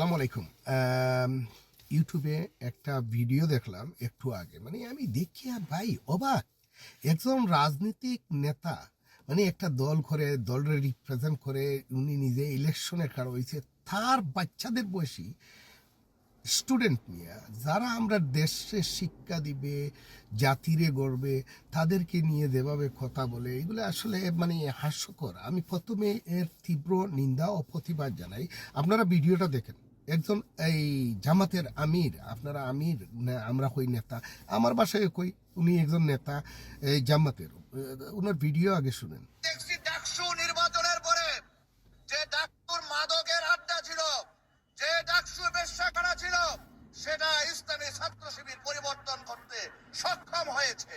আসসালামু আলাইকুম। ইউটিউবে একটা ভিডিও দেখলাম একটু আগে, মানে আমি দেখি আর ভাই অবাক। একজন রাজনৈতিক নেতা, মানে একটা দল করে, দলের রিপ্রেজেন্ট করে, উনি নিজে ইলেকশনে খাড়া হয়েছে, তার বাচ্চাদের বয়সী স্টুডেন্ট নিয়ে, যারা আমরা দেশে শিক্ষা দিবে, জাতিরে গড়বে, তাদেরকে নিয়ে যেভাবে কথা বলে, এগুলো আসলে মানে হাস্যকর। আমি প্রথমে এর তীব্র নিন্দা ও প্রতিবাদ জানাই। আপনারা ভিডিওটা দেখেন। একজন এই জামাতের আমির, আপনারা আমির না, আমরা কই নেতা, আমার বাসায় কই উনি একজন নেতা এই জামাতের, ওনার ভিডিও আগে শুনেন। ডাকসু নির্বাচনের পরে যে ডাকসুর মাদকের আড্ডা ছিল, যে ডাকসু বেশ্যাখানা ছিল, সেটা ইসলামী ছাত্র শিবির পরিবর্তন করতে সক্ষম হয়েছে।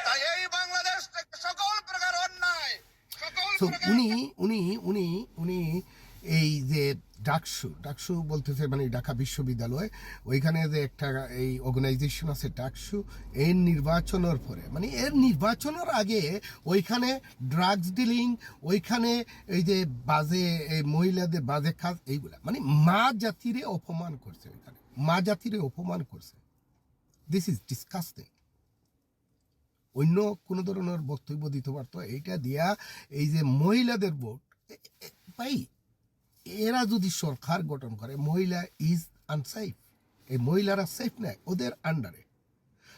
তাই এই বাংলাদেশ থেকে সকল প্রকার অন্যায়, সকল তো প্রকার উনি উনি উনি উনি এই যে ডাকসু বলতেছে, মানে ঢাকা বিশ্ববিদ্যালয়, ওইখানে যে একটা এই অর্গানাইজেশন আছে ডাকসু, এর নির্বাচনের পরে, মানে এর নির্বাচনের আগে ওইখানে ড্রাগস ডিলিং, ওইখানে এই যে বাজে এই মহিলাদের বাজে কাজ, এইগুলা মানে মা জাতিরে অপমান করছে, ওইখানে মা জাতিরে অপমান করছে। This is disgusting. অন্য কোনো ধরনের বক্তব্য দিতে পারতো, এইটা দিয়া এই যে মহিলাদের ভোট, ভাই এরা যদি সরকার গঠন করে, মহিলা ইজ আনসেফ, এই মহিলারা সেফ নেয় ওদের আন্ডারে।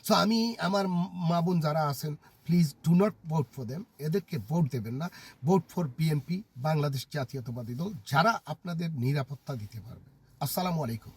সো আমি আমার মা বোন যারা আছেন, please do not vote for them, এদেরকে ভোট দেবেন না। ভোট ফর বিএনপি, বাংলাদেশ জাতীয়তাবাদী দল, যারা আপনাদের নিরাপত্তা দিতে পারবে। আসসালামু আলাইকুম।